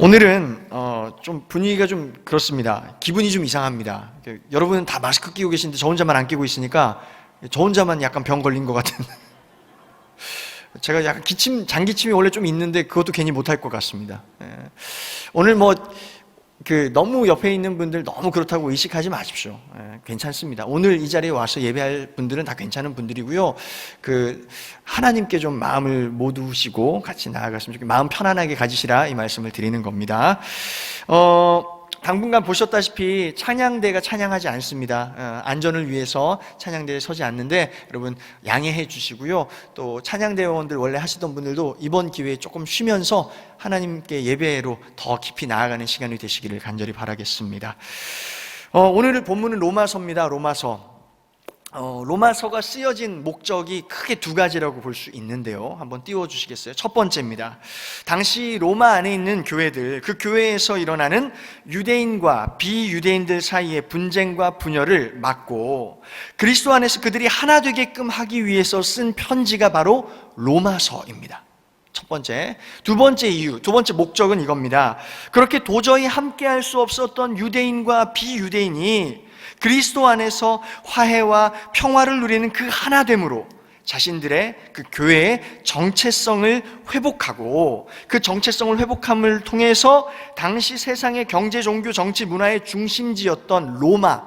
오늘은 좀 분위기가 좀 그렇습니다. 기분이 좀 이상합니다. 여러분은 다 마스크 끼고 계신데 저 혼자만 안 끼고 있으니까 저 혼자만 약간 병 걸린 것 같은. 제가 약간 장기침이 원래 좀 있는데 그것도 괜히 못할 것 같습니다. 오늘 너무 옆에 있는 분들 너무 그렇다고 의식하지 마십시오. 괜찮습니다. 오늘 이 자리에 와서 예배할 분들은 다 괜찮은 분들이고요. 하나님께 좀 마음을 모두시고 같이 나아갔으면 좋겠고, 마음 편안하게 가지시라 이 말씀을 드리는 겁니다. 당분간 보셨다시피 찬양대가 찬양하지 않습니다. 안전을 위해서 찬양대에 서지 않는데 여러분 양해해 주시고요. 또 찬양대원들 원래 하시던 분들도 이번 기회에 조금 쉬면서 하나님께 예배로 더 깊이 나아가는 시간이 되시기를 간절히 바라겠습니다. 오늘 본문은 로마서입니다. 로마서가 쓰여진 목적이 크게 두 가지라고 볼 수 있는데요. 한번 띄워주시겠어요? 첫 번째입니다. 당시 로마 안에 있는 교회들, 그 교회에서 일어나는 유대인과 비유대인들 사이의 분쟁과 분열을 막고 그리스도 안에서 그들이 하나 되게끔 하기 위해서 쓴 편지가 바로 로마서입니다. 첫 번째. 두 번째 목적은 이겁니다. 그렇게 도저히 함께할 수 없었던 유대인과 비유대인이 그리스도 안에서 화해와 평화를 누리는 그 하나됨으로 자신들의 그 교회의 정체성을 회복하고, 그 정체성을 회복함을 통해서 당시 세상의 경제, 종교, 정치, 문화의 중심지였던 로마,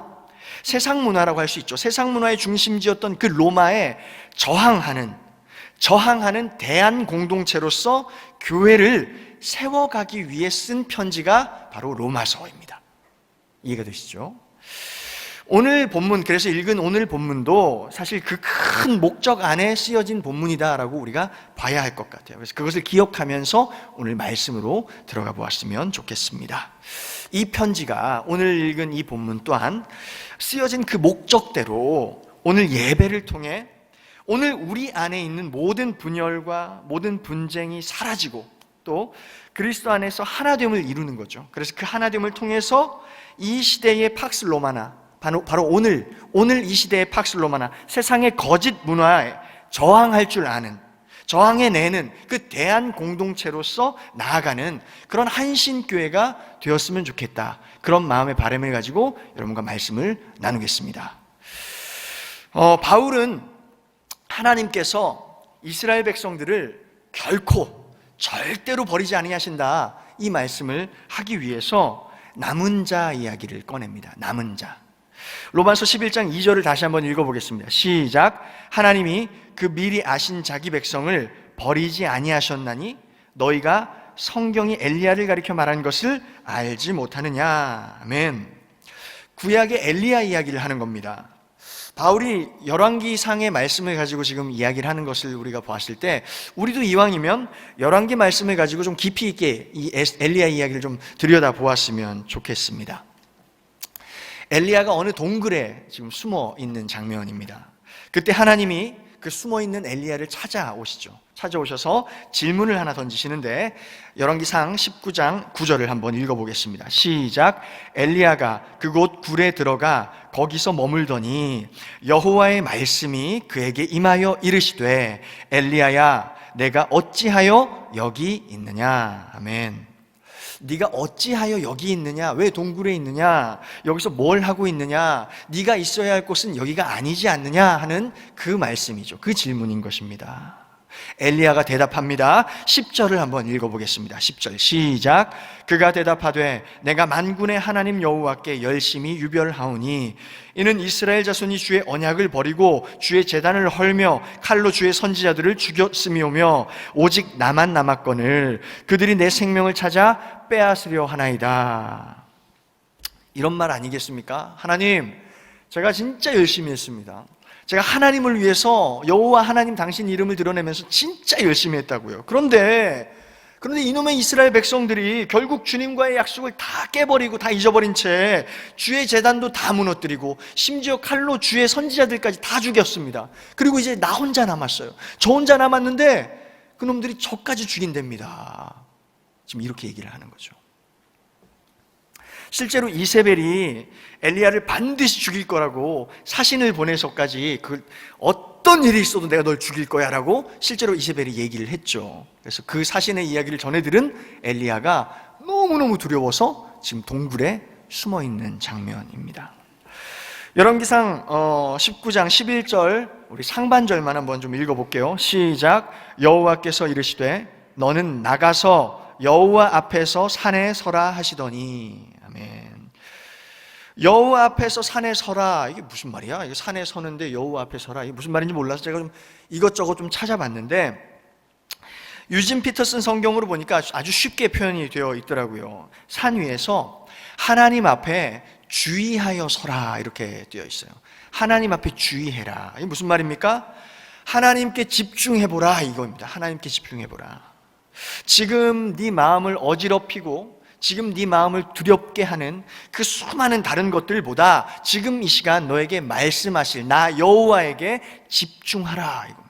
세상 문화라고 할 수 있죠. 세상 문화의 중심지였던 그 로마에 저항하는 대한 공동체로서 교회를 세워가기 위해 쓴 편지가 바로 로마서입니다. 이해가 되시죠? 오늘 본문, 그래서 읽은 오늘 본문도 사실 그 큰 목적 안에 쓰여진 본문이다라고 우리가 봐야 할 것 같아요. 그래서 그것을 기억하면서 오늘 말씀으로 들어가 보았으면 좋겠습니다. 이 편지가, 오늘 읽은 이 본문 또한 쓰여진 그 목적대로 오늘 예배를 통해 오늘 우리 안에 있는 모든 분열과 모든 분쟁이 사라지고 또 그리스도 안에서 하나됨을 이루는 거죠. 그래서 그 하나됨을 통해서 이 시대의 팍스 로마나, 바로 오늘 이 시대의 팍스 로마나, 세상의 거짓 문화에 저항할 줄 아는, 저항해내는 그 대한 공동체로서 나아가는 그런 한신교회가 되었으면 좋겠다. 그런 마음의 바람을 가지고 여러분과 말씀을 나누겠습니다. 바울은 하나님께서 이스라엘 백성들을 결코 절대로 버리지 아니하신다, 이 말씀을 하기 위해서 남은 자 이야기를 꺼냅니다. 남은 자. 로마서 11장 2절을 다시 한번 읽어보겠습니다. 시작. 하나님이 그 미리 아신 자기 백성을 버리지 아니하셨나니 너희가 성경이 엘리야를 가리켜 말한 것을 알지 못하느냐. 아멘. 구약의 엘리야 이야기를 하는 겁니다. 바울이 열왕기상의 말씀을 가지고 지금 이야기를 하는 것을 우리가 보았을 때, 우리도 이왕이면 열왕기 말씀을 가지고 좀 깊이 있게 이 엘리야 이야기를 좀 들여다보았으면 좋겠습니다. 엘리야가 어느 동굴에 지금 숨어 있는 장면입니다. 그때 하나님이 그 숨어 있는 엘리야를 찾아오셔서 질문을 하나 던지시는데, 열왕기상 19장 9절을 한번 읽어보겠습니다. 시작. 엘리야가 그곳 굴에 들어가 거기서 머물더니 여호와의 말씀이 그에게 임하여 이르시되 엘리야야 내가 어찌하여 여기 있느냐. 아멘. 네가 어찌하여 여기 있느냐? 왜 동굴에 있느냐? 여기서 뭘 하고 있느냐? 네가 있어야 할 곳은 여기가 아니지 않느냐? 하는 그 말씀이죠. 그 질문인 것입니다. 엘리야가 대답합니다. 10절을 한번 읽어보겠습니다. 10절 시작. 그가 대답하되 내가 만군의 하나님 여호와께 열심히 유별하오니 이는 이스라엘 자손이 주의 언약을 버리고 주의 제단을 헐며 칼로 주의 선지자들을 죽였음이오며 오직 나만 남았거늘 그들이 내 생명을 찾아 빼앗으려 하나이다. 이런 말 아니겠습니까? 하나님, 제가 진짜 열심히 했습니다. 제가 하나님을 위해서 여호와 하나님 당신 이름을 드러내면서 진짜 열심히 했다고요. 그런데 이놈의 이스라엘 백성들이 결국 주님과의 약속을 다 깨버리고 다 잊어버린 채 주의 제단도 다 무너뜨리고 심지어 칼로 주의 선지자들까지 다 죽였습니다. 그리고 이제 나 혼자 남았어요. 저 혼자 남았는데 그놈들이 저까지 죽인답니다. 지금 이렇게 얘기를 하는 거죠. 실제로 이세벨이 엘리야를 반드시 죽일 거라고 사신을 보내서까지 어떤 일이 있어도 내가 널 죽일 거야 라고 실제로 이세벨이 얘기를 했죠. 그래서 그 사신의 이야기를 전해 들은 엘리야가 너무너무 두려워서 지금 동굴에 숨어 있는 장면입니다. 열왕기상 19장 11절 우리 상반절만 한번 좀 읽어볼게요. 시작. 여호와께서 이르시되 너는 나가서 여호와 앞에서 산에 서라 하시더니. 아멘. 여호와 앞에서 산에 서라, 이게 무슨 말이야? 이게 산에 서는데 여호와 앞에 서라, 이게 무슨 말인지 몰라서 제가 좀 이것저것 좀 찾아봤는데 유진 피터슨 성경으로 보니까 아주 쉽게 표현이 되어 있더라고요. 산 위에서 하나님 앞에 주의하여 서라 이렇게 되어 있어요. 하나님 앞에 주의해라. 이게 무슨 말입니까? 하나님께 집중해보라 이겁니다. 하나님께 집중해보라. 지금 네 마음을 어지럽히고 지금 네 마음을 두렵게 하는 그 수많은 다른 것들보다 지금 이 시간 너에게 말씀하실 나 여호와에게 집중하라 이겁니다.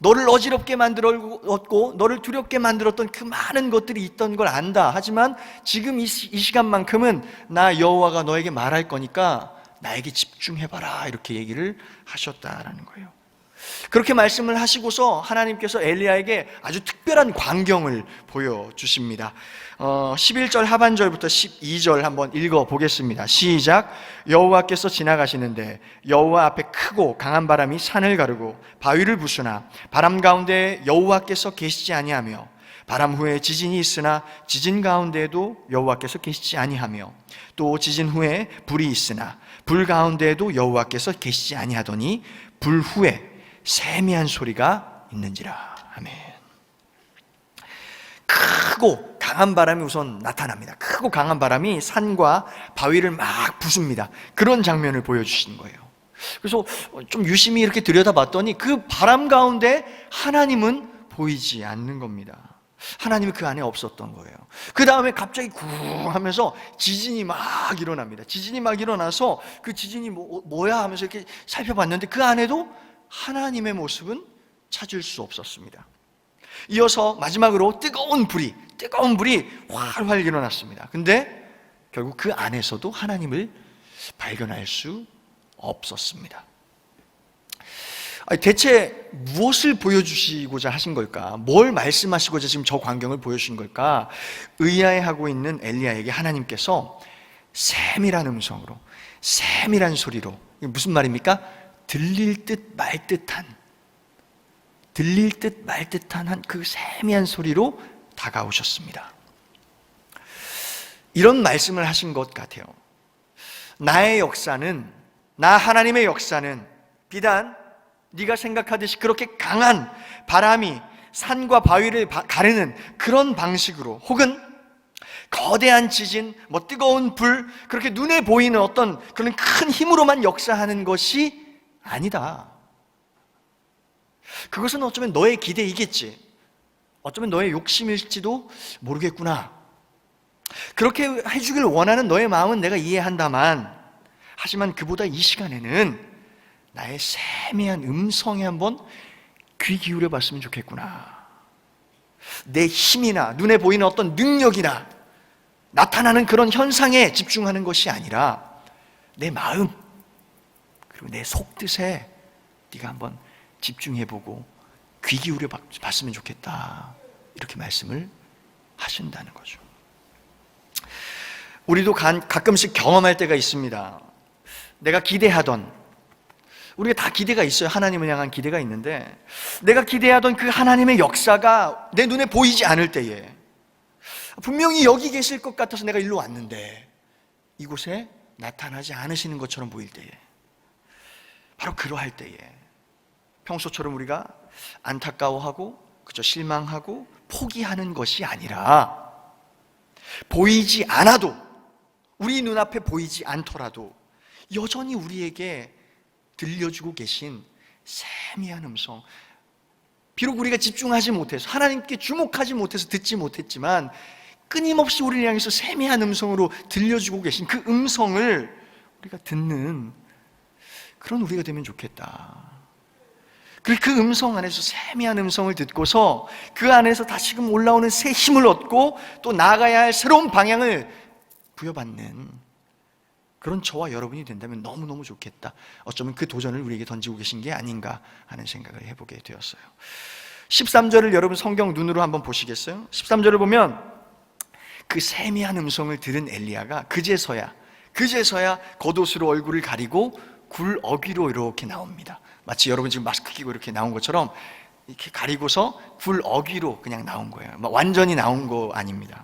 너를 어지럽게 만들었고 너를 두렵게 만들었던 그 많은 것들이 있던 걸 안다. 하지만 지금 이 시간만큼은 나 여호와가 너에게 말할 거니까 나에게 집중해봐라 이렇게 얘기를 하셨다라는 거예요. 그렇게 말씀을 하시고서 하나님께서 엘리야에게 아주 특별한 광경을 보여주십니다. 11절 하반절부터 12절 한번 읽어보겠습니다. 시작. 여호와께서 지나가시는데 여호와 앞에 크고 강한 바람이 산을 가르고 바위를 부수나 바람 가운데 여호와께서 계시지 아니하며 바람 후에 지진이 있으나 지진 가운데에도 여호와께서 계시지 아니하며 또 지진 후에 불이 있으나 불 가운데에도 여호와께서 계시지 아니하더니 불 후에 세미한 소리가 있는지라. 아멘. 크고 강한 바람이 우선 나타납니다. 크고 강한 바람이 산과 바위를 막 부숩니다. 그런 장면을 보여주시는 거예요. 그래서 좀 유심히 이렇게 들여다봤더니 그 바람 가운데 하나님은 보이지 않는 겁니다. 하나님이 그 안에 없었던 거예요. 그 다음에 갑자기 쿵 하면서 지진이 막 일어납니다. 지진이 막 일어나서 그 지진이 뭐야 하면서 이렇게 살펴봤는데 그 안에도 하나님의 모습은 찾을 수 없었습니다. 이어서 마지막으로 뜨거운 불이 활활 일어났습니다. 근데 결국 그 안에서도 하나님을 발견할 수 없었습니다. 대체 무엇을 보여주시고자 하신 걸까? 뭘 말씀하시고자 지금 저 광경을 보여주신 걸까? 의아해하고 있는 엘리야에게 하나님께서 세밀한 음성으로, 세밀한 소리로, 이게 무슨 말입니까? 들릴 듯 말 듯한 그 세미한 소리로 다가오셨습니다. 이런 말씀을 하신 것 같아요. 나의 역사는, 나 하나님의 역사는 비단 네가 생각하듯이 그렇게 강한 바람이 산과 바위를 가르는 그런 방식으로, 혹은 거대한 지진, 뜨거운 불, 그렇게 눈에 보이는 어떤 그런 큰 힘으로만 역사하는 것이 아니다. 그것은 어쩌면 너의 기대이겠지. 어쩌면 너의 욕심일지도 모르겠구나. 그렇게 해주길 원하는 너의 마음은 내가 이해한다만, 하지만 그보다 이 시간에는 나의 세미한 음성에 한번 귀 기울여 봤으면 좋겠구나. 내 힘이나 눈에 보이는 어떤 능력이나 나타나는 그런 현상에 집중하는 것이 아니라 내 마음 그리고 내 속뜻에 네가 한번 집중해보고 귀 기울여 봤으면 좋겠다. 이렇게 말씀을 하신다는 거죠. 우리도 가끔씩 경험할 때가 있습니다. 내가 기대하던, 우리가 다 기대가 있어요. 하나님을 향한 기대가 있는데 내가 기대하던 그 하나님의 역사가 내 눈에 보이지 않을 때에, 분명히 여기 계실 것 같아서 내가 일로 왔는데 이곳에 나타나지 않으시는 것처럼 보일 때에, 바로 그러할 때에 평소처럼 우리가 안타까워하고 그저 실망하고 포기하는 것이 아니라, 보이지 않아도, 우리 눈앞에 보이지 않더라도 여전히 우리에게 들려주고 계신 세미한 음성, 비록 우리가 집중하지 못해서, 하나님께 주목하지 못해서 듣지 못했지만 끊임없이 우리를 향해서 세미한 음성으로 들려주고 계신 그 음성을 우리가 듣는 그런 우리가 되면 좋겠다. 그리고 그 음성 안에서, 세미한 음성을 듣고서 그 안에서 다시금 올라오는 새 힘을 얻고 또 나아가야 할 새로운 방향을 부여받는 그런 저와 여러분이 된다면 너무너무 좋겠다. 어쩌면 그 도전을 우리에게 던지고 계신 게 아닌가 하는 생각을 해보게 되었어요. 13절을 여러분 성경 눈으로 한번 보시겠어요? 13절을 보면 그 세미한 음성을 들은 엘리야가 그제서야 겉옷으로 얼굴을 가리고 굴 어귀로 이렇게 나옵니다. 마치 여러분 지금 마스크 끼고 이렇게 나온 것처럼 이렇게 가리고서 굴 어귀로 그냥 나온 거예요. 완전히 나온 거 아닙니다.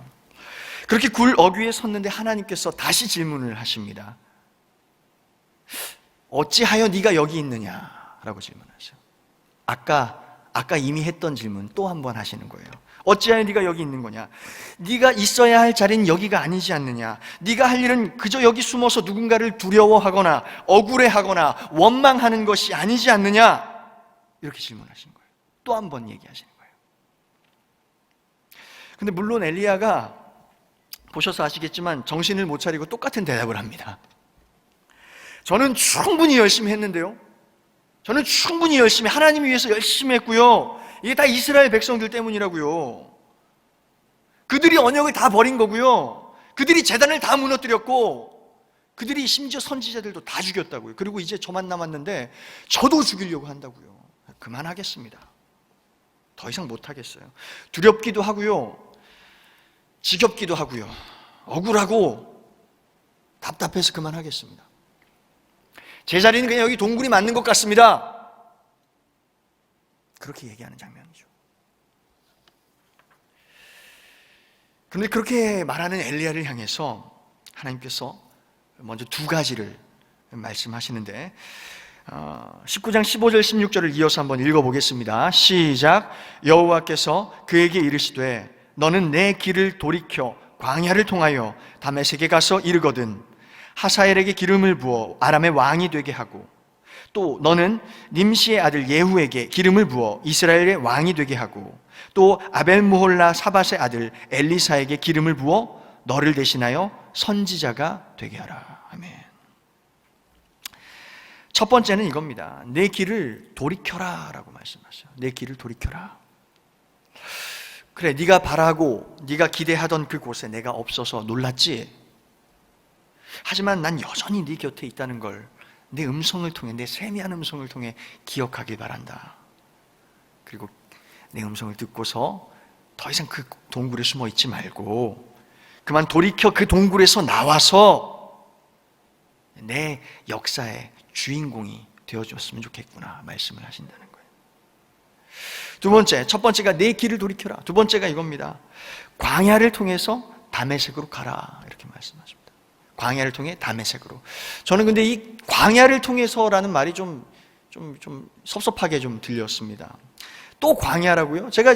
그렇게 굴 어귀에 섰는데 하나님께서 다시 질문을 하십니다. 어찌하여 네가 여기 있느냐? 라고 질문하세요. 아까 이미 했던 질문 또 한 번 하시는 거예요. 어찌하여 네가 여기 있는 거냐? 네가 있어야 할 자리는 여기가 아니지 않느냐? 네가 할 일은 그저 여기 숨어서 누군가를 두려워하거나 억울해하거나 원망하는 것이 아니지 않느냐? 이렇게 질문하신 거예요. 또 한 번 얘기하시는 거예요. 근데 물론 엘리야가 보셔서 아시겠지만 정신을 못 차리고 똑같은 대답을 합니다. 저는 충분히 열심히 했는데요. 저는 충분히 열심히 하나님 위해서 열심히 했고요. 이게 다 이스라엘 백성들 때문이라고요. 그들이 언약을 다 버린 거고요. 그들이 제단을 다 무너뜨렸고 그들이 심지어 선지자들도 다 죽였다고요. 그리고 이제 저만 남았는데 저도 죽이려고 한다고요. 그만하겠습니다. 더 이상 못하겠어요. 두렵기도 하고요. 지겹기도 하고요. 억울하고 답답해서 그만하겠습니다. 제 자리는 그냥 여기 동굴이 맞는 것 같습니다. 그렇게 얘기하는 장면이죠. 그런데 그렇게 말하는 엘리야를 향해서 하나님께서 먼저 두 가지를 말씀하시는데 19장 15절 16절을 이어서 한번 읽어보겠습니다. 시작. 여호와께서 그에게 이르시되 너는 내 길을 돌이켜 광야를 통하여 다메섹에 가서 이르거든 하사엘에게 기름을 부어 아람의 왕이 되게 하고 또 너는 님시의 아들 예후에게 기름을 부어 이스라엘의 왕이 되게 하고 또 아벨무홀라 사밧의 아들 엘리사에게 기름을 부어 너를 대신하여 선지자가 되게 하라. 아멘. 첫 번째는 이겁니다. 내 길을 돌이켜라 라고 말씀하셔요. 내 길을 돌이켜라. 그래, 네가 바라고 네가 기대하던 그곳에 내가 없어서 놀랐지? 하지만 난 여전히 네 곁에 있다는 걸 내 음성을 통해, 내 세미한 음성을 통해 기억하길 바란다. 그리고 내 음성을 듣고서 더 이상 그 동굴에 숨어 있지 말고 그만 돌이켜 그 동굴에서 나와서 내 역사의 주인공이 되어줬으면 좋겠구나 말씀을 하신다는 거예요. 두 번째, 첫 번째가 내 길을 돌이켜라. 두 번째가 이겁니다. 광야를 통해서 다메섹으로 가라 이렇게 말씀하십니다. 광야를 통해 다메섹으로. 저는 근데 이 광야를 통해서라는 말이 좀 섭섭하게 좀 들렸습니다. 또 광야라고요? 제가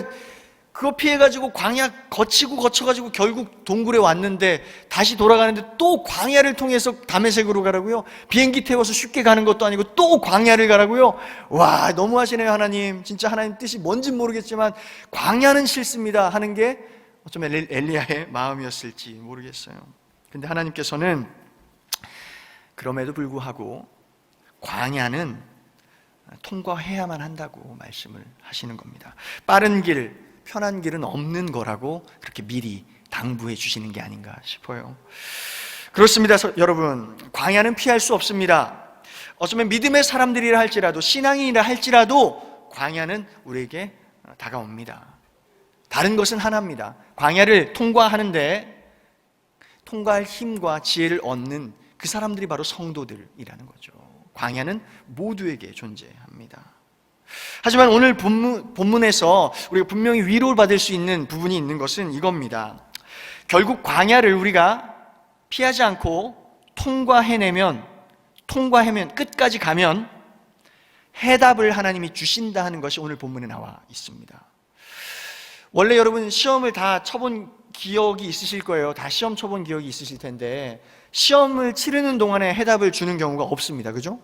그거 피해가지고 광야 거쳐가지고 결국 동굴에 왔는데 다시 돌아가는데 또 광야를 통해서 다메섹으로 가라고요? 비행기 태워서 쉽게 가는 것도 아니고 또 광야를 가라고요? 와, 너무하시네요 하나님. 진짜 하나님 뜻이 뭔진 모르겠지만 광야는 싫습니다 하는 게 어쩌면 엘리야의 마음이었을지 모르겠어요. 근데 하나님께서는 그럼에도 불구하고 광야는 통과해야만 한다고 말씀을 하시는 겁니다. 빠른 길, 편한 길은 없는 거라고 그렇게 미리 당부해 주시는 게 아닌가 싶어요. 그렇습니다. 여러분, 광야는 피할 수 없습니다. 어쩌면 믿음의 사람들이라 할지라도, 신앙인이라 할지라도 광야는 우리에게 다가옵니다. 다른 것은 하나입니다. 광야를 통과하는데 통과할 힘과 지혜를 얻는 그 사람들이 바로 성도들이라는 거죠. 광야는 모두에게 존재합니다. 하지만 오늘 본문에서 우리가 분명히 위로를 받을 수 있는 부분이 있는 것은 이겁니다. 결국 광야를 우리가 피하지 않고 통과해내면 끝까지 가면 해답을 하나님이 주신다 하는 것이 오늘 본문에 나와 있습니다. 원래 여러분 시험을 다 쳐본 기억이 있으실 거예요. 다 시험 쳐본 기억이 있으실 텐데 시험을 치르는 동안에 해답을 주는 경우가 없습니다. 그죠?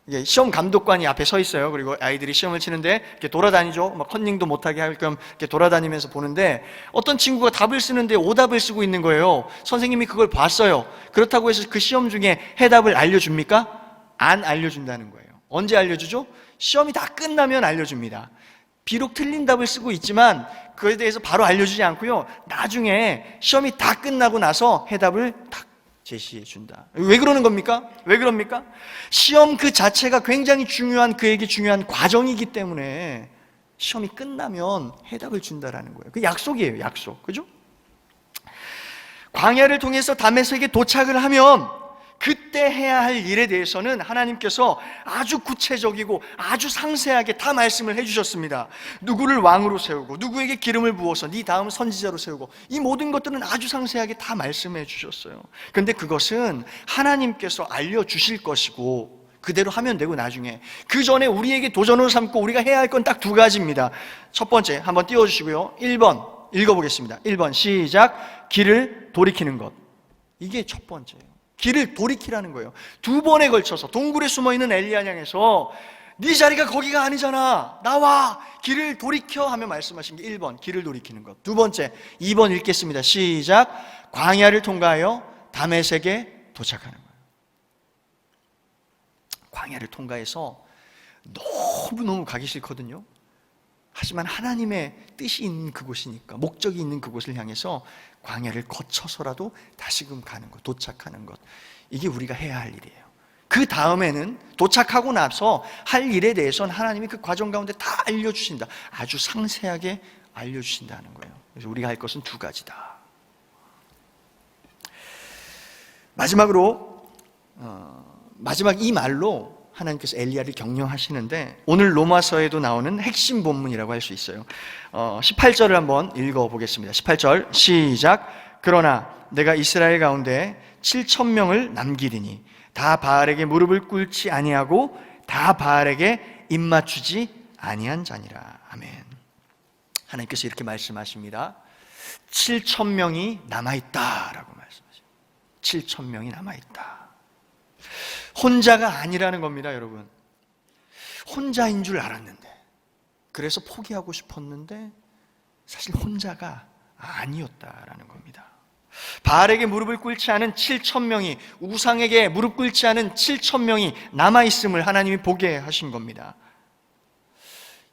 이게 시험 감독관이 앞에 서 있어요. 그리고 아이들이 시험을 치는데 이렇게 돌아다니죠. 막 컨닝도 못하게 할 겸 이렇게 돌아다니면서 보는데 어떤 친구가 답을 쓰는데 오답을 쓰고 있는 거예요. 선생님이 그걸 봤어요. 그렇다고 해서 그 시험 중에 해답을 알려줍니까? 안 알려준다는 거예요. 언제 알려주죠? 시험이 다 끝나면 알려줍니다. 비록 틀린 답을 쓰고 있지만 그에 대해서 바로 알려주지 않고요, 나중에 시험이 다 끝나고 나서 해답을 딱 제시해 준다. 왜 그러는 겁니까? 왜 그럽니까? 시험 그 자체가 굉장히 중요한, 그에게 중요한 과정이기 때문에 시험이 끝나면 해답을 준다라는 거예요. 그 약속이에요, 약속. 그죠? 광야를 통해서 다메섹에 도착을 하면 그때 해야 할 일에 대해서는 하나님께서 아주 구체적이고 아주 상세하게 다 말씀을 해주셨습니다. 누구를 왕으로 세우고 누구에게 기름을 부어서 네 다음 선지자로 세우고, 이 모든 것들은 아주 상세하게 다 말씀해 주셨어요. 그런데 그것은 하나님께서 알려주실 것이고 그대로 하면 되고, 나중에 그 전에 우리에게 도전으로 삼고 우리가 해야 할 건 딱 두 가지입니다. 첫 번째 한번 띄워주시고요, 1번 읽어보겠습니다. 1번 시작. 길을 돌이키는 것. 이게 첫 번째예요. 길을 돌이키라는 거예요. 두 번에 걸쳐서 동굴에 숨어있는 엘리야 향해서 네 자리가 거기가 아니잖아, 나와, 길을 돌이켜 하며 말씀하신 게 1번 길을 돌이키는 것. 두 번째 2번 읽겠습니다. 시작. 광야를 통과하여 다메섹에 도착하는 거예요. 광야를 통과해서 너무너무 가기 싫거든요. 하지만 하나님의 뜻이 있는 그곳이니까, 목적이 있는 그곳을 향해서 광야를 거쳐서라도 다시금 가는 것, 도착하는 것, 이게 우리가 해야 할 일이에요. 그 다음에는 도착하고 나서 할 일에 대해서는 하나님이 그 과정 가운데 다 알려주신다. 아주 상세하게 알려주신다는 거예요. 그래서 우리가 할 것은 두 가지다. 마지막으로 마지막 이 말로 하나님께서 엘리야를 격려하시는데, 오늘 로마서에도 나오는 핵심 본문이라고 할 수 있어요. 18절을 한번 읽어보겠습니다. 18절 시작. 그러나 내가 이스라엘 가운데 7,000명을 남기리니 다 바알에게 무릎을 꿇지 아니하고 다 바알에게 입맞추지 아니한 자니라. 아멘. 하나님께서 이렇게 말씀하십니다. 7,000명이 남아있다라고 말씀하십니다. 7,000명이 남아있다. 혼자가 아니라는 겁니다, 여러분. 혼자인 줄 알았는데, 그래서 포기하고 싶었는데 사실 혼자가 아니었다라는 겁니다. 바알에게 무릎을 꿇지 않은 7,000명이, 우상에게 무릎 꿇지 않은 7,000명이 남아있음을 하나님이 보게 하신 겁니다.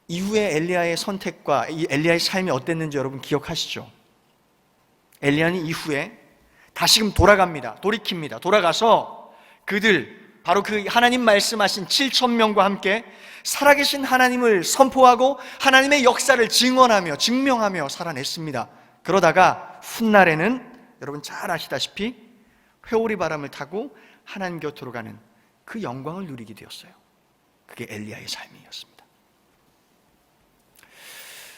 이후에 엘리야의 선택과 이 엘리야의 삶이 어땠는지 여러분 기억하시죠? 엘리야는 이후에 다시금 돌아갑니다. 돌이킵니다. 돌아가서 그들, 바로 그 하나님 말씀하신 7,000명과 함께 살아계신 하나님을 선포하고 하나님의 역사를 증언하며 증명하며 살아냈습니다. 그러다가 훗날에는 여러분 잘 아시다시피 회오리 바람을 타고 하나님 곁으로 가는 그 영광을 누리게 되었어요. 그게 엘리야의 삶이었습니다.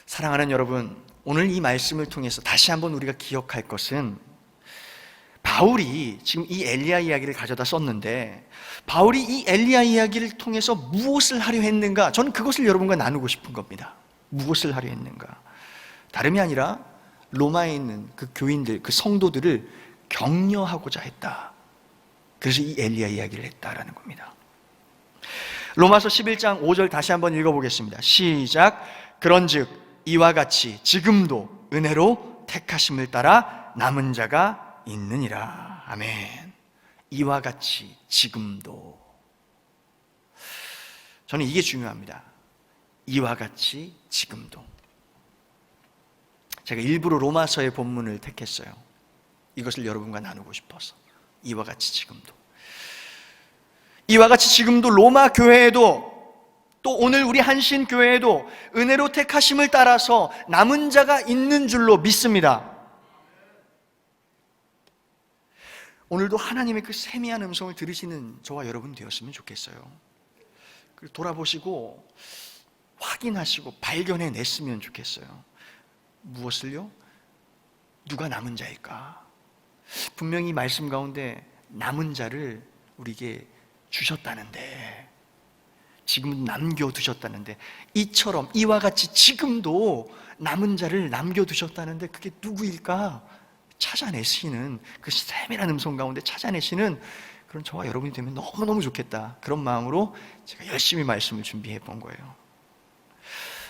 사랑하는 여러분, 오늘 이 말씀을 통해서 다시 한번 우리가 기억할 것은, 바울이 지금 이 엘리야 이야기를 가져다 썼는데, 바울이 이 엘리야 이야기를 통해서 무엇을 하려 했는가? 저는 그것을 여러분과 나누고 싶은 겁니다. 무엇을 하려 했는가? 다름이 아니라 로마에 있는 그 교인들, 그 성도들을 격려하고자 했다. 그래서 이 엘리야 이야기를 했다라는 겁니다. 로마서 11장 5절 다시 한번 읽어보겠습니다. 시작. 그런즉 이와 같이 지금도 은혜로 택하심을 따라 남은 자가 있느니라. 아멘. 이와 같이 지금도. 저는 이게 중요합니다. 이와 같이 지금도. 제가 일부러 로마서의 본문을 택했어요. 이것을 여러분과 나누고 싶어서. 이와 같이 지금도. 이와 같이 지금도 로마 교회에도, 또 오늘 우리 한신교회에도 은혜로 택하심을 따라서 남은 자가 있는 줄로 믿습니다. 오늘도 하나님의 그 세미한 음성을 들으시는 저와 여러분 되었으면 좋겠어요. 그리고 돌아보시고 확인하시고 발견해냈으면 좋겠어요. 무엇을요? 누가 남은 자일까? 분명히 말씀 가운데 남은 자를 우리에게 주셨다는데, 지금 남겨두셨다는데, 이처럼 이와 같이 지금도 남은 자를 남겨두셨다는데 그게 누구일까? 찾아내시는, 그 세밀한 음성 가운데 찾아내시는 그런 저와 여러분이 되면 너무너무 좋겠다. 그런 마음으로 제가 열심히 말씀을 준비해 본 거예요.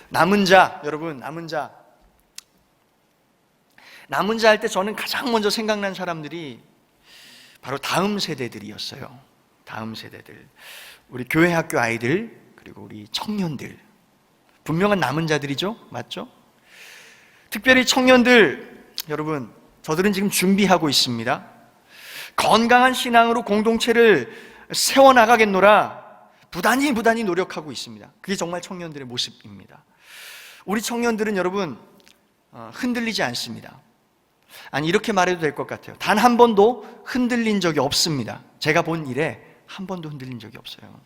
남은 자, 여러분, 남은 자 할 때 저는 가장 먼저 생각난 사람들이 바로 다음 세대들이었어요. 다음 세대들, 우리 교회 학교 아이들, 그리고 우리 청년들, 분명한 남은 자들이죠. 맞죠? 특별히 청년들, 여러분, 저들은 지금 준비하고 있습니다. 건강한 신앙으로 공동체를 세워나가겠노라 부단히 노력하고 있습니다. 그게 정말 청년들의 모습입니다. 우리 청년들은 여러분 흔들리지 않습니다. 아니, 이렇게 말해도 될 것 같아요. 단 한 번도 흔들린 적이 없습니다. 제가 본 일에 한 번도 흔들린 적이 없어요.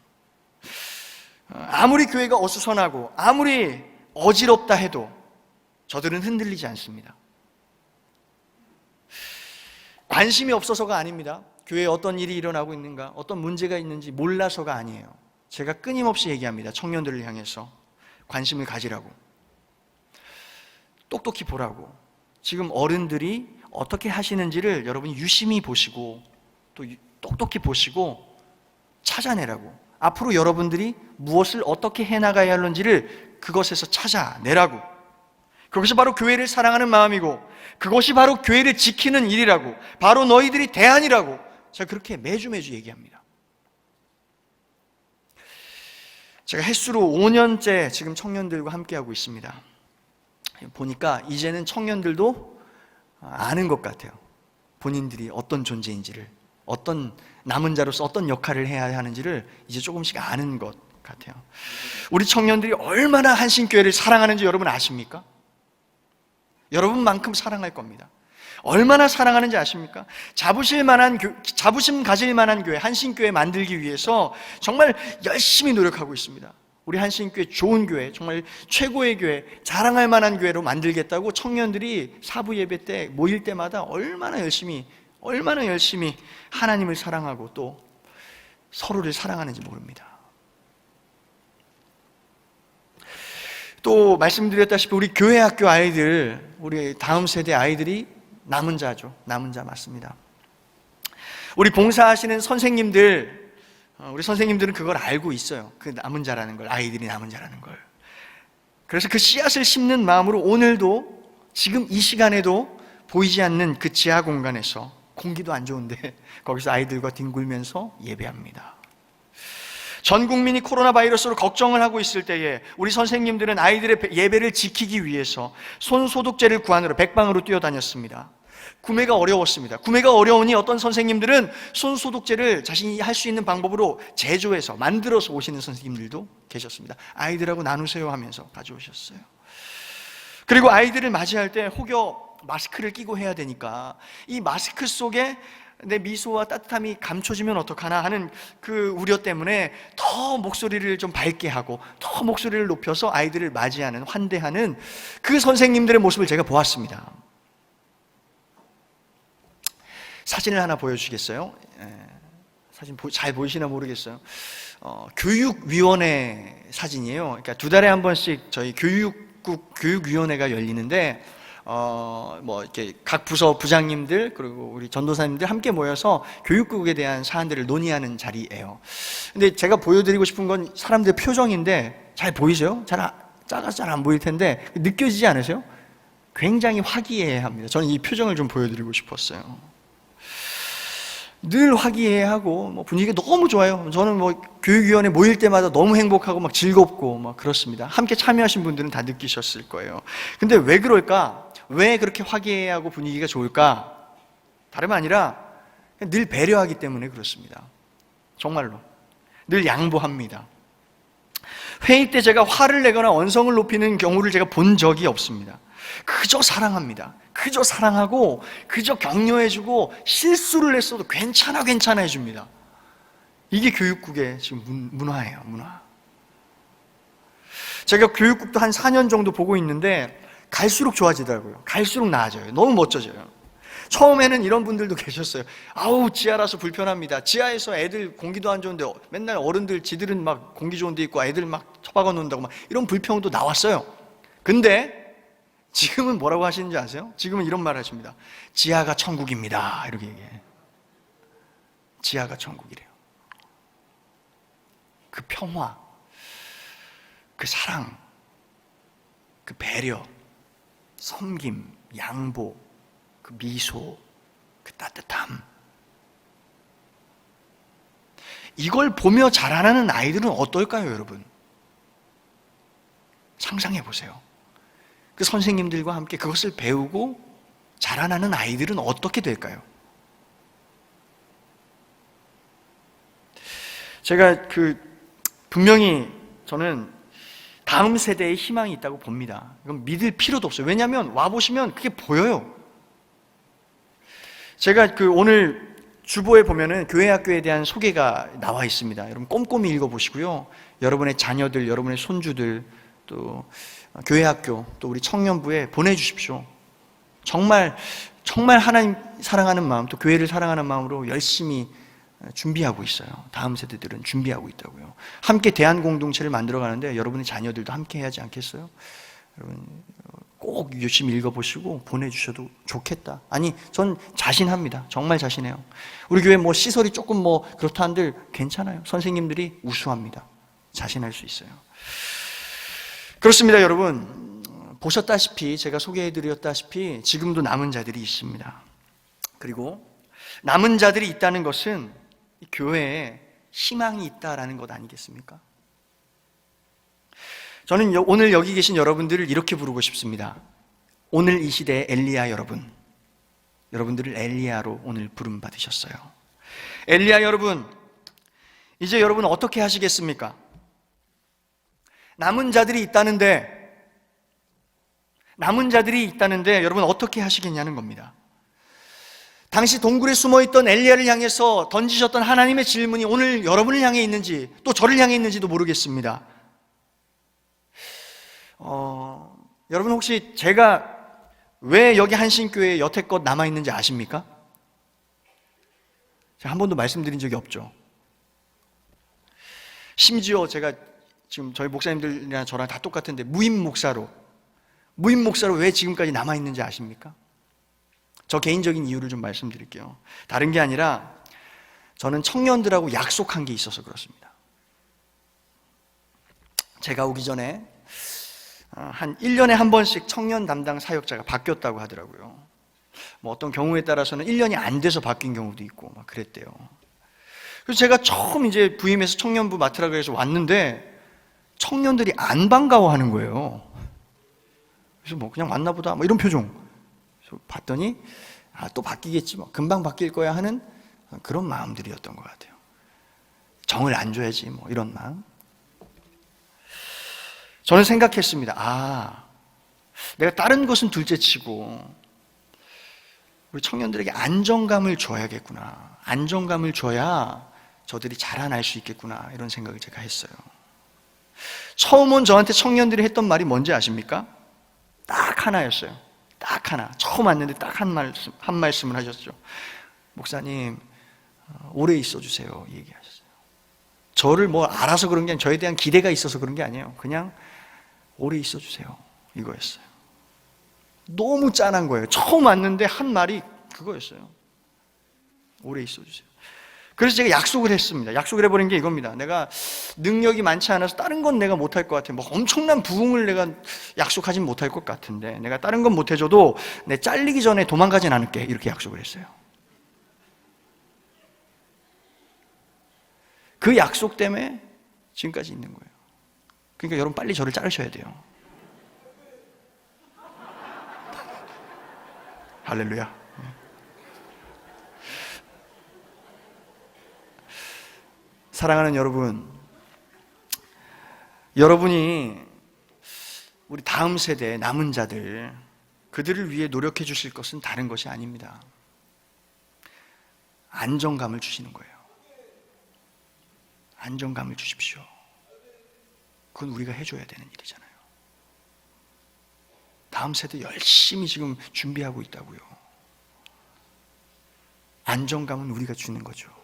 아무리 교회가 어수선하고 아무리 어지럽다 해도 저들은 흔들리지 않습니다. 관심이 없어서가 아닙니다. 교회에 어떤 일이 일어나고 있는가, 어떤 문제가 있는지 몰라서가 아니에요. 제가 끊임없이 얘기합니다. 청년들을 향해서 관심을 가지라고, 똑똑히 보라고. 지금 어른들이 어떻게 하시는지를 여러분이 유심히 보시고 또 똑똑히 보시고 찾아내라고. 앞으로 여러분들이 무엇을 어떻게 해나가야 하는지를 그것에서 찾아내라고. 그것이 바로 교회를 사랑하는 마음이고 그것이 바로 교회를 지키는 일이라고, 바로 너희들이 대안이라고 제가 그렇게 매주 얘기합니다. 제가 햇수로 5년째 지금 청년들과 함께하고 있습니다. 보니까 이제는 청년들도 아는 것 같아요. 본인들이 어떤 존재인지를, 어떤 남은 자로서 어떤 역할을 해야 하는지를 이제 조금씩 아는 것 같아요. 우리 청년들이 얼마나 한신교회를 사랑하는지 여러분 아십니까? 여러분만큼 사랑할 겁니다. 얼마나 사랑하는지 아십니까? 자부심 가질 만한 교회, 한신교회 만들기 위해서 정말 열심히 노력하고 있습니다. 우리 한신교회 좋은 교회, 정말 최고의 교회, 자랑할 만한 교회로 만들겠다고 청년들이 사부 예배 때 모일 때마다 얼마나 열심히 하나님을 사랑하고 또 서로를 사랑하는지 모릅니다. 또 말씀드렸다시피 우리 교회 학교 아이들, 우리 다음 세대 아이들이 남은 자죠. 남은 자 맞습니다. 우리 봉사하시는 선생님들, 우리 선생님들은 그걸 알고 있어요. 그 남은 자라는 걸, 아이들이 남은 자라는 걸. 그래서 그 씨앗을 심는 마음으로 오늘도, 지금 이 시간에도 보이지 않는 그 지하 공간에서, 공기도 안 좋은데 거기서 아이들과 뒹굴면서 예배합니다. 전 국민이 코로나 바이러스로 걱정을 하고 있을 때에 우리 선생님들은 아이들의 예배를 지키기 위해서 손소독제를 구하느라 백방으로 뛰어다녔습니다. 구매가 어려웠습니다. 구매가 어려우니 어떤 선생님들은 손소독제를 자신이 할 수 있는 방법으로 제조해서 만들어서 오시는 선생님들도 계셨습니다. 아이들하고 나누세요 하면서 가져오셨어요. 그리고 아이들을 맞이할 때 혹여 마스크를 끼고 해야 되니까 이 마스크 속에 내 미소와 따뜻함이 감춰지면 어떡하나 하는 그 우려 때문에 더 목소리를 좀 밝게 하고 더 목소리를 높여서 아이들을 맞이하는, 환대하는 그 선생님들의 모습을 제가 보았습니다. 사진을 하나 보여주시겠어요? 사진 잘 보이시나 모르겠어요. 교육위원회 사진이에요. 그러니까 2달에 한 번씩 저희 교육위원회가 열리는데 이렇게 각 부서 부장님들 그리고 우리 전도사님들 함께 모여서 교육국에 대한 사안들을 논의하는 자리예요. 근데 제가 보여드리고 싶은 건 사람들의 표정인데 잘 보이세요? 작아서 잘 안 보일 텐데 느껴지지 않으세요? 굉장히 화기애애합니다. 저는 이 표정을 좀 보여드리고 싶었어요. 늘 화기애애하고 분위기가 너무 좋아요. 저는 교육위원회 모일 때마다 너무 행복하고 즐겁고 그렇습니다. 함께 참여하신 분들은 다 느끼셨을 거예요. 근데 왜 그럴까? 왜 그렇게 화기애애하고 분위기가 좋을까? 다름 아니라 늘 배려하기 때문에 그렇습니다. 정말로 늘 양보합니다. 회의 때 제가 화를 내거나 언성을 높이는 경우를 제가 본 적이 없습니다. 그저 사랑합니다. 그저 사랑하고 그저 격려해주고 실수를 했어도 괜찮아 해줍니다. 이게 교육국의 지금 문화예요. 문화. 제가 교육국도 한 4년 정도 보고 있는데 갈수록 좋아지더라고요. 갈수록 나아져요. 너무 멋져져요. 처음에는 이런 분들도 계셨어요. 아우, 지하라서 불편합니다. 지하에서 애들 공기도 안 좋은데 맨날 어른들 지들은 공기 좋은 데 있고 애들 처박아 놓는다고 이런 불평도 나왔어요. 근데 지금은 뭐라고 하시는지 아세요? 지금은 이런 말 하십니다. 지하가 천국입니다. 이렇게 얘기해요. 지하가 천국이래요. 그 평화, 그 사랑, 그 배려, 섬김, 양보, 그 미소, 그 따뜻함, 이걸 보며 자라나는 아이들은 어떨까요, 여러분? 상상해 보세요. 그 선생님들과 함께 그것을 배우고 자라나는 아이들은 어떻게 될까요? 제가 분명히 저는 다음 세대에 희망이 있다고 봅니다. 이건 믿을 필요도 없어요. 왜냐하면 와보시면 그게 보여요. 제가 오늘 주보에 보면은 교회 학교에 대한 소개가 나와 있습니다. 여러분 꼼꼼히 읽어보시고요. 여러분의 자녀들, 여러분의 손주들, 또 교회 학교, 또 우리 청년부에 보내주십시오. 정말 하나님 사랑하는 마음, 또 교회를 사랑하는 마음으로 열심히 준비하고 있어요. 다음 세대들은 준비하고 있다고요. 함께 대한 공동체를 만들어 가는데 여러분의 자녀들도 함께 해야지 않겠어요? 여러분 꼭 열심히 읽어보시고 보내주셔도 좋겠다. 아니, 전 자신합니다. 정말 자신해요. 우리 교회 시설이 조금 그렇다 한들 괜찮아요. 선생님들이 우수합니다. 자신할 수 있어요. 그렇습니다, 여러분. 보셨다시피 제가 소개해드렸다시피 지금도 남은 자들이 있습니다. 그리고 남은 자들이 있다는 것은 이 교회에 희망이 있다라는 것 아니겠습니까? 저는 오늘 여기 계신 여러분들을 이렇게 부르고 싶습니다. 오늘 이 시대의 엘리야 여러분, 여러분들을 엘리야로 오늘 부름 받으셨어요. 엘리야 여러분, 이제 여러분 어떻게 하시겠습니까? 남은 자들이 있다는데 여러분 어떻게 하시겠냐는 겁니다. 당시 동굴에 숨어있던 엘리야를 향해서 던지셨던 하나님의 질문이 오늘 여러분을 향해 있는지 또 저를 향해 있는지도 모르겠습니다. 여러분 혹시 제가 왜 여기 한신교회에 여태껏 남아있는지 아십니까? 제가 한 번도 말씀드린 적이 없죠. 심지어 제가 지금 저희 목사님들이랑 저랑 다 똑같은데 무임 목사로 왜 지금까지 남아있는지 아십니까? 저 개인적인 이유를 좀 말씀드릴게요. 다른 게 아니라 저는 청년들하고 약속한 게 있어서 그렇습니다. 제가 오기 전에 한 1년에 한 번씩 청년 담당 사역자가 바뀌었다고 하더라고요. 어떤 경우에 따라서는 1년이 안 돼서 바뀐 경우도 있고 막 그랬대요. 그래서 제가 처음 이제 부임해서 청년부 맡으라고 해서 왔는데 청년들이 안 반가워하는 거예요. 그래서 그냥 왔나 보다 이런 표정. 그래서 봤더니 또 바뀌겠지 금방 바뀔 거야 하는 그런 마음들이었던 것 같아요. 정을 안 줘야지 이런 마음. 저는 생각했습니다. 내가 다른 것은 둘째치고 우리 청년들에게 안정감을 줘야겠구나. 안정감을 줘야 저들이 자라날 수 있겠구나. 이런 생각을 제가 했어요. 처음 온 저한테 청년들이 했던 말이 뭔지 아십니까? 딱 하나였어요. 딱 하나. 처음 왔는데 딱 한 말씀을 하셨죠. 목사님, 오래 있어 주세요. 얘기하셨어요. 저를 알아서 그런 게 아니라 저에 대한 기대가 있어서 그런 게 아니에요. 그냥 오래 있어 주세요. 이거였어요. 너무 짠한 거예요. 처음 왔는데 한 말이 그거였어요. 오래 있어 주세요. 그래서 제가 약속을 했습니다. 약속을 해버린 게 이겁니다. 내가 능력이 많지 않아서 다른 건 내가 못할 것 같아요. 엄청난 부흥을 내가 약속하진 못할 것 같은데 내가 다른 건 못해줘도 내 잘리기 전에 도망가진 않을게. 이렇게 약속을 했어요. 그 약속 때문에 지금까지 있는 거예요. 그러니까 여러분 빨리 저를 자르셔야 돼요. 할렐루야. 사랑하는 여러분, 여러분이 우리 다음 세대 남은 자들 그들을 위해 노력해 주실 것은 다른 것이 아닙니다. 안정감을 주시는 거예요. 안정감을 주십시오. 그건 우리가 해줘야 되는 일이잖아요. 다음 세대 열심히 지금 준비하고 있다고요. 안정감은 우리가 주는 거죠.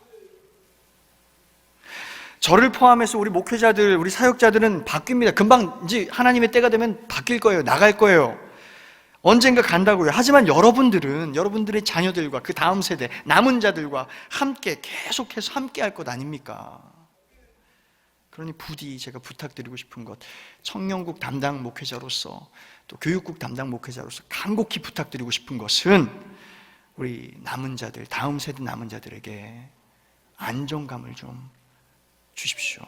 저를 포함해서 우리 목회자들, 우리 사역자들은 바뀝니다. 금방 이제 하나님의 때가 되면 바뀔 거예요. 나갈 거예요. 언젠가 간다고요. 하지만 여러분들은 여러분들의 자녀들과 그 다음 세대, 남은 자들과 함께 계속해서 함께 할 것 아닙니까? 그러니 부디 제가 부탁드리고 싶은 것, 청년국 담당 목회자로서 또 교육국 담당 목회자로서 간곡히 부탁드리고 싶은 것은 우리 남은 자들, 다음 세대 남은 자들에게 안정감을 좀 주십시오.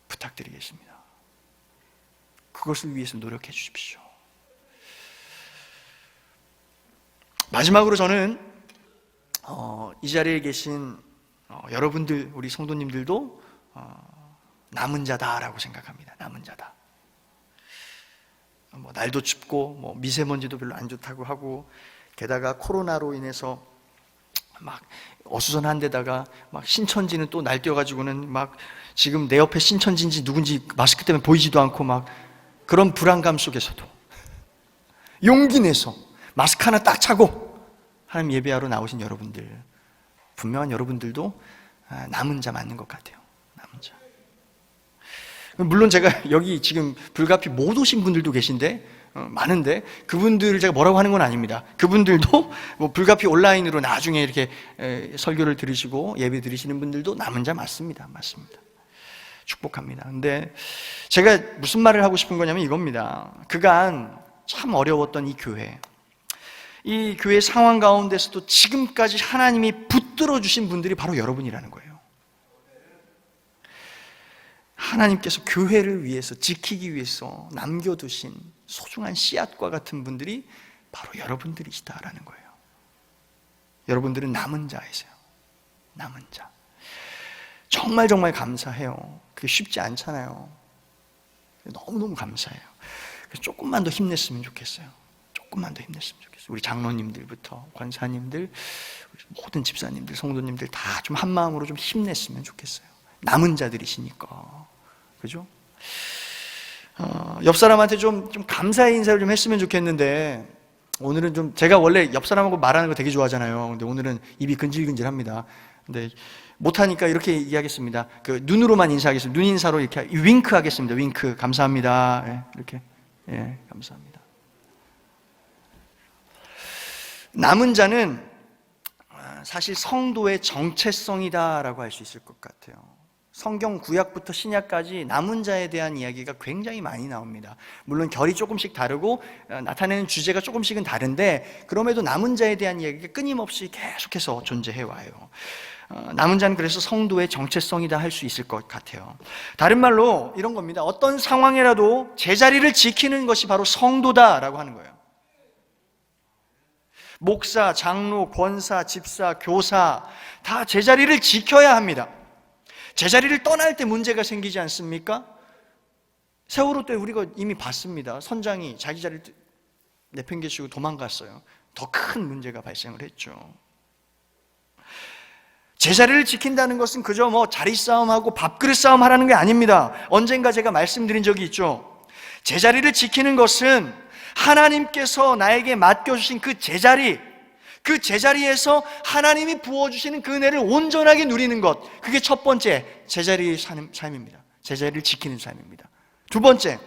부탁드리겠습니다. 그것을 위해서 노력해 주십시오. 마지막으로 저는 이 자리에 계신 여러분들, 우리 성도님들도 남은 자다라고 생각합니다. 남은 자다. 날도 춥고 미세먼지도 별로 안 좋다고 하고, 게다가 코로나로 인해서 막 어수선한 데다가 막 신천지는 또 날뛰어가지고는 막 지금 내 옆에 신천지인지 누군지 마스크 때문에 보이지도 않고, 막 그런 불안감 속에서도 용기 내서 마스크 하나 딱 차고 하나님 예배하러 나오신 여러분들, 분명한 여러분들도 남은 자 맞는 것 같아요. 남은 자. 물론 제가 여기 지금 불가피 못 오신 분들도 계신데, 많은데, 그분들을 제가 뭐라고 하는 건 아닙니다. 그분들도 불가피 온라인으로 나중에 이렇게 설교를 들으시고 예배 드리시는 분들도 남은 자 맞습니다. 맞습니다. 축복합니다. 근데 제가 무슨 말을 하고 싶은 거냐면 이겁니다. 그간 참 어려웠던 이 교회 상황 가운데서도 지금까지 하나님이 붙들어 주신 분들이 바로 여러분이라는 거예요. 하나님께서 교회를 위해서, 지키기 위해서 남겨두신 소중한 씨앗과 같은 분들이 바로 여러분들이시다라는 거예요. 여러분들은 남은 자이세요. 남은 자. 정말 정말 감사해요. 그게 쉽지 않잖아요. 너무너무 감사해요. 그래서 조금만 더 힘냈으면 좋겠어요. 조금만 더 힘냈으면 좋겠어요. 우리 장로님들부터 권사님들, 모든 집사님들, 성도님들 다 좀 한마음으로 좀 힘냈으면 좋겠어요. 남은 자들이시니까. 그죠? 옆 사람한테 좀 감사의 인사를 좀 했으면 좋겠는데, 오늘은 좀, 제가 원래 옆 사람하고 말하는 거 되게 좋아하잖아요. 근데 오늘은 입이 근질근질합니다. 근데 못하니까 이렇게 이야기하겠습니다. 그 눈으로만 인사하겠습니다. 눈 인사로 이렇게 윙크 하겠습니다. 윙크. 감사합니다. 예, 이렇게. 예, 감사합니다. 남은 자는 사실 성도의 정체성이다라고 할 수 있을 것 같아요. 성경 구약부터 신약까지 남은 자에 대한 이야기가 굉장히 많이 나옵니다. 물론 결이 조금씩 다르고 나타내는 주제가 조금씩은 다른데, 그럼에도 남은 자에 대한 이야기가 끊임없이 계속해서 존재해 와요. 남은 자는 그래서 성도의 정체성이다 할 수 있을 것 같아요. 다른 말로 이런 겁니다. 어떤 상황이라도 제자리를 지키는 것이 바로 성도다라고 하는 거예요. 목사, 장로, 권사, 집사, 교사 다 제자리를 지켜야 합니다. 제자리를 떠날 때 문제가 생기지 않습니까? 세월호 때 우리가 이미 봤습니다. 선장이 자기 자리를 내팽개치고 도망갔어요. 더 큰 문제가 발생을 했죠. 제자리를 지킨다는 것은 그저 자리 싸움하고 밥그릇 싸움 하라는 게 아닙니다. 언젠가 제가 말씀드린 적이 있죠. 제자리를 지키는 것은 하나님께서 나에게 맡겨주신 그 제자리에서 하나님이 부어주시는 그 은혜를 온전하게 누리는 것, 그게 첫 번째 제자리의 삶입니다. 제자리를 지키는 삶입니다. 두 번째,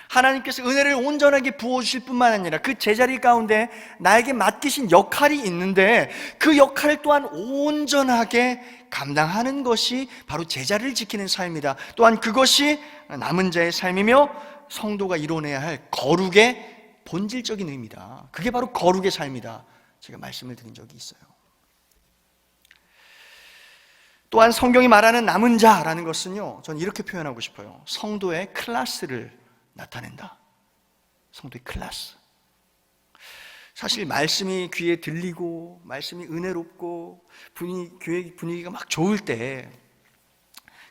하나님께서 은혜를 온전하게 부어주실 뿐만 아니라 그 제자리 가운데 나에게 맡기신 역할이 있는데, 그 역할 또한 온전하게 감당하는 것이 바로 제자리를 지키는 삶이다. 또한 그것이 남은 자의 삶이며 성도가 이뤄내야 할 거룩의 본질적인 의미다. 그게 바로 거룩의 삶이다. 제가 말씀을 드린 적이 있어요. 또한 성경이 말하는 남은 자라는 것은요, 저는 이렇게 표현하고 싶어요. 성도의 클래스를 나타낸다. 성도의 클래스. 사실 말씀이 귀에 들리고 말씀이 은혜롭고 교회 분위기가 막 좋을 때,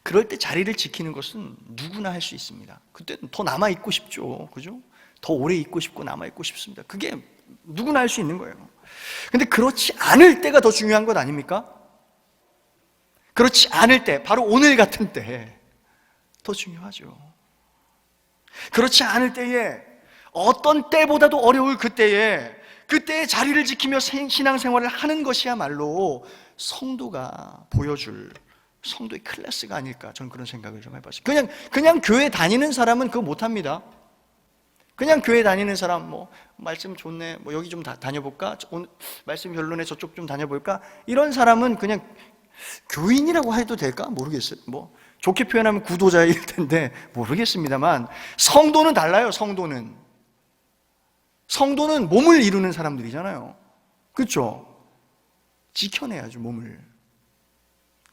그럴 때 자리를 지키는 것은 누구나 할 수 있습니다. 그때는 더 남아있고 싶죠. 그죠? 더 오래 있고 싶고 남아있고 싶습니다. 그게 누구나 할 수 있는 거예요. 근데 그렇지 않을 때가 더 중요한 것 아닙니까? 그렇지 않을 때, 바로 오늘 같은 때 더 중요하죠. 그렇지 않을 때에, 어떤 때보다도 어려울 그때에 자리를 지키며 신앙생활을 하는 것이야말로 성도가 보여줄 성도의 클래스가 아닐까, 저는 그런 생각을 좀 해봤어요. 그냥 교회 다니는 사람은 그거 못합니다. 그냥 교회 다니는 사람, 말씀 좋네, 여기 좀 다녀볼까? 오늘 말씀 별로네, 저쪽 좀 다녀볼까? 이런 사람은 그냥 교인이라고 해도 될까? 모르겠어요. 좋게 표현하면 구도자일 텐데 모르겠습니다만, 성도는 달라요. 성도는 몸을 이루는 사람들이잖아요. 그렇죠? 지켜내야죠, 몸을.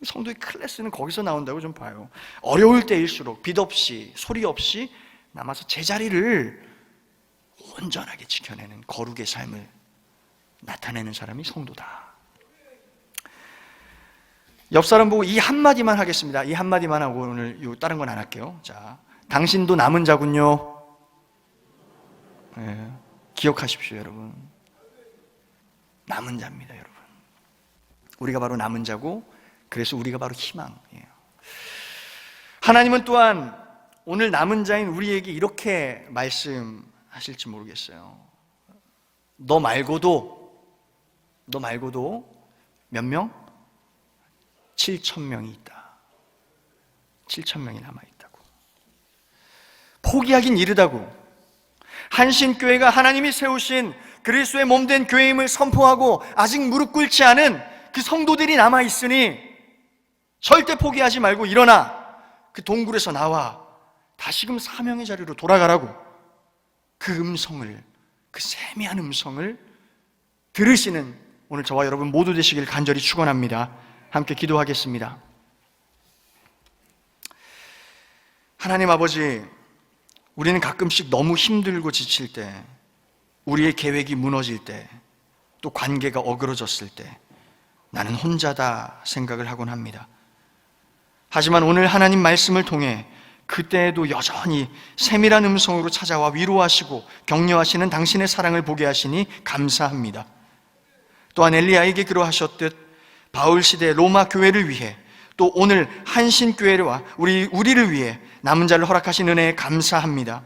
성도의 클래스는 거기서 나온다고 좀 봐요. 어려울 때일수록 빛 없이, 소리 없이 남아서 제자리를 온전하게 지켜내는 거룩의 삶을 나타내는 사람이 성도다. 옆 사람 보고 이 한마디만 하겠습니다. 이 한마디만 하고 오늘 다른 건 안 할게요. 자, 당신도 남은 자군요. 네, 기억하십시오, 여러분. 남은 자입니다, 여러분. 우리가 바로 남은 자고, 그래서 우리가 바로 희망이에요. 하나님은 또한 오늘 남은 자인 우리에게 이렇게 말씀하실지 모르겠어요. 너 말고도 몇 명? 7,000명이 있다. 7,000명이 남아있다고. 포기하긴 이르다고. 한신교회가 하나님이 세우신 그리스도의 몸된 교회임을 선포하고 아직 무릎 꿇지 않은 그 성도들이 남아있으니 절대 포기하지 말고 일어나 그 동굴에서 나와 다시금 사명의 자리로 돌아가라고. 그 음성을, 그 세미한 음성을 들으시는 오늘 저와 여러분 모두 되시길 간절히 축원합니다. 함께 기도하겠습니다. 하나님 아버지, 우리는 가끔씩 너무 힘들고 지칠 때, 우리의 계획이 무너질 때, 또 관계가 어그러졌을 때 나는 혼자다 생각을 하곤 합니다. 하지만 오늘 하나님 말씀을 통해 그때에도 여전히 세밀한 음성으로 찾아와 위로하시고 격려하시는 당신의 사랑을 보게 하시니 감사합니다. 또한 엘리야에게 그러하셨듯 바울 시대 로마 교회를 위해 또 오늘 한신교회와 우리를 위해 남은 자를 허락하신 은혜에 감사합니다.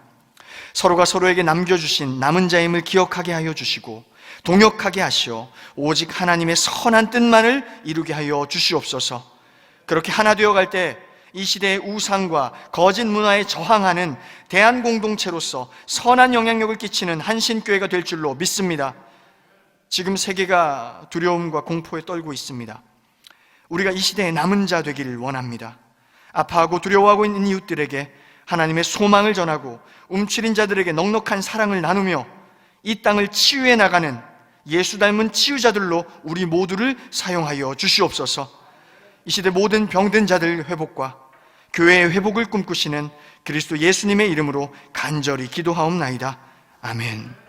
서로가 서로에게 남겨주신 남은 자임을 기억하게 하여 주시고 동역하게 하시어 오직 하나님의 선한 뜻만을 이루게 하여 주시옵소서. 그렇게 하나 되어갈 때 이 시대의 우상과 거짓 문화에 저항하는 대한공동체로서 선한 영향력을 끼치는 한신교회가 될 줄로 믿습니다. 지금 세계가 두려움과 공포에 떨고 있습니다. 우리가 이 시대의 남은 자 되기를 원합니다. 아파하고 두려워하고 있는 이웃들에게 하나님의 소망을 전하고 움츠린 자들에게 넉넉한 사랑을 나누며 이 땅을 치유해 나가는 예수 닮은 치유자들로 우리 모두를 사용하여 주시옵소서. 이 시대 모든 병든 자들 회복과 교회의 회복을 꿈꾸시는 그리스도 예수님의 이름으로 간절히 기도하옵나이다. 아멘.